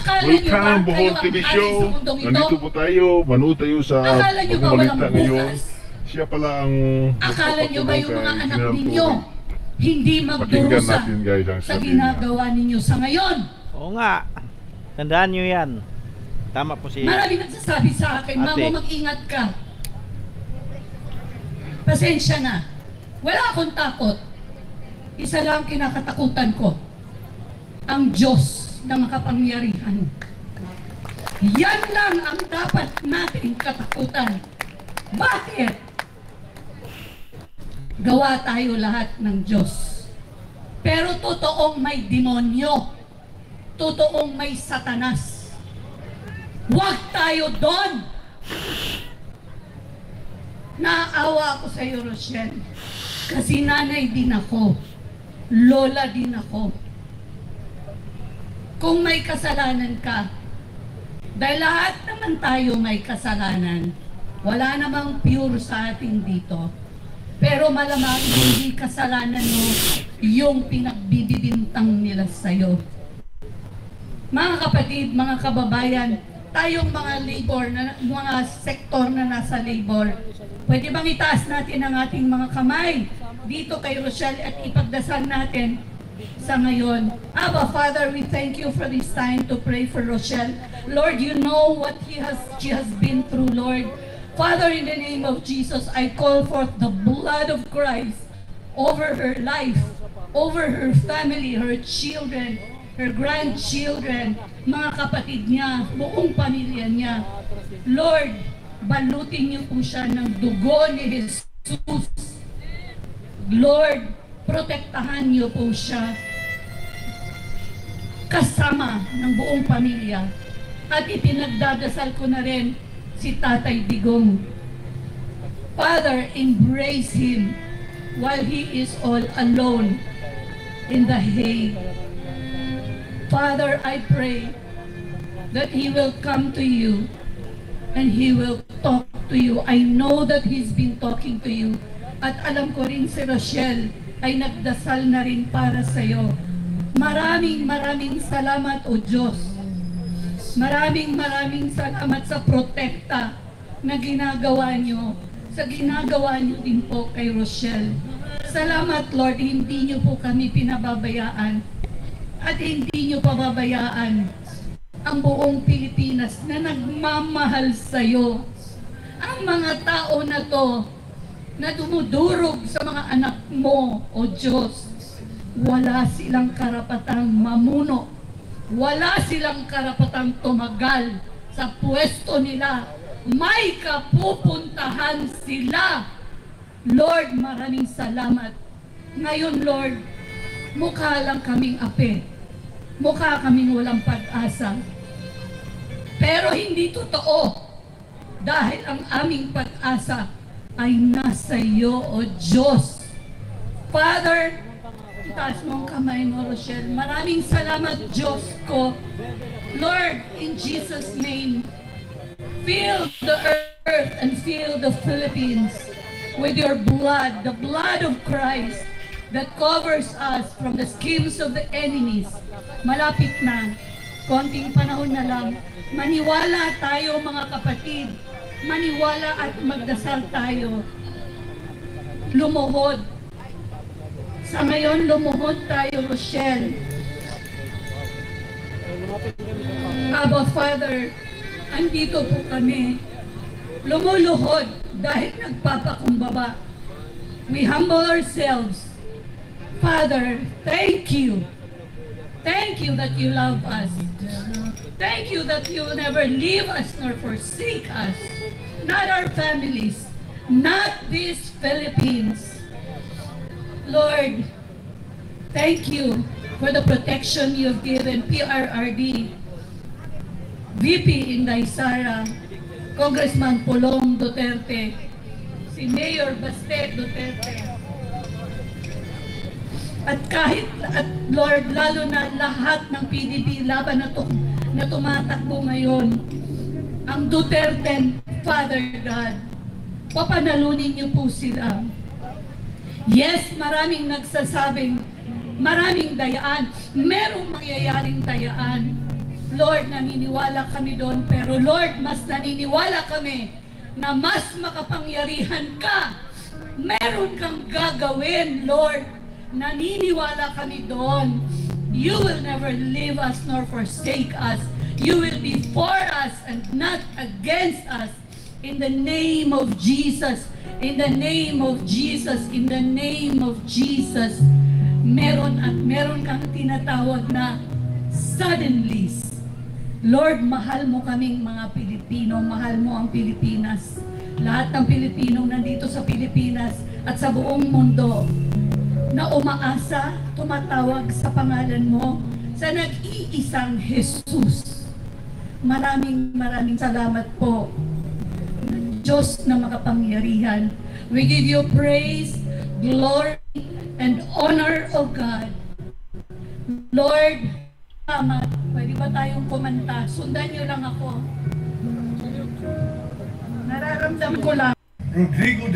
Welcome, Bohol TV Show. Nandito po tayo, manood tayo sa pagmamalita ngayon. Siya pala ang akala nyo ba yung mga anak ninyo hindi magdurusa sa ginagawa ninyo sa ngayon? Oo nga, tandaan nyo yan. Tama po si marami nagsasabi sa akin, Mamo, mag-ingat ka. Pasensya na. Wala akong takot. Isa lang kinakatakutan ko. Ang Diyos na makapangyarihan. Yan lang ang dapat nating katakutan. Bakit? Gawa tayo lahat ng Diyos. Pero totoong may demonyo. Totoong may satanas. Huwag tayo doon. Naawa ako sa iyo, Rochelle. Kasi nanay din ako. Lola din ako. Kung may kasalanan ka, dahil lahat naman tayo may kasalanan, wala namang pure sa atin dito. Pero malamang hindi kasalanan mo yung pinagbibintang nila sa'yo. Mga kapatid, mga kababayan, tayong mga labor, mga sektor na nasa labor, pwede bang itaas natin ang ating mga kamay dito kay Rochelle at ipagdasal natin sa ngayon. Abba, Father, we thank you for this time to pray for Rochelle. Lord, you know what she has been through, Lord. Father, in the name of Jesus, I call forth the blood of Christ over her life, over her family, her children, her grandchildren, mga kapatid niya, buong pamilya niya. Lord, balutin niyo po siya ng dugo ni Jesus. Lord, protektahan niyo po siya kasama ng buong pamilya. At ipinagdadasal ko na rin si Tatay Digong. Father, embrace him while he is all alone in the Hague. Father, I pray that he will come to you and he will talk to you. I know that he's been talking to you. At alam ko rin si Rochelle ay nagdasal na rin para sa iyo. Maraming salamat, O Diyos. Maraming salamat sa protekta na ginagawa niyo, sa ginagawa niyo din po kay Rochelle. Salamat, Lord, hindi niyo po kami pinababayaan at hindi niyo pababayaan ang buong Pilipinas na nagmamahal sa iyo. Ang mga tao na to na dumudurog sa mga anak mo, O Diyos, wala silang karapatang mamuno. Wala silang karapatang tumagal sa pwesto nila. May kapupuntahan sila. Lord, maraming salamat. Ngayon, Lord, mukha lang kaming ape. Mukha kaming walang pag-asa. Pero hindi totoo. Dahil ang aming pag-asa ay nasa iyo, O Diyos. Father, itaas mo ang kamay mo, Rochelle. Maraming salamat, Diyos ko. Lord, in Jesus' name, fill the earth and fill the Philippines with your blood, the blood of Christ that covers us from the schemes of the enemies. Malapit na, konting panahon na lang, maniwala tayo mga kapatid, maniwala at magdasal tayo. Lumuhod. Sa ngayon, lumuhod tayo, Rochelle. Abba, Father, andito po kami. Lumuluhod dahil nagpapakumbaba. We humble ourselves. Father, thank you. Thank you that you love us. Thank you that you will never leave us nor forsake us. Not our families. Not these Philippines. Lord, thank you for the protection you have given PRRD, VP Inday Sara, Congressman Pulong Duterte, si Mayor Baste Duterte. At Lord, lalo na lahat ng PDP laban na tumatakbo ngayon, ang Duterte, Father God, papanalunin niyo po sila. Yes, maraming nagsasabing, maraming dayaan, merong mangyayaring dayaan. Lord, naniniwala kami doon. Pero Lord, mas naniniwala kami na mas makapangyarihan ka. Meron kang gagawin, Lord. Naniniwala kami doon. You will never leave us nor forsake us. You will be for us and not against us. In the name of Jesus. In the name of Jesus. In the name of Jesus. Meron kang tinatawag na suddenlies. Lord, mahal mo kaming mga Pilipino. Mahal mo ang Pilipinas. Lahat ng Pilipino nandito sa Pilipinas at sa buong mundo na umaasa, tumatawag sa pangalan mo, sa nag-iisang Jesus. Maraming salamat po, Diyos na makapangyarihan. We give you praise, glory, and honor of God. Lord, salamat. Pwede ba tayong kumanta? Sundan niyo lang ako. Nararamdaman ko lang. Rodrigo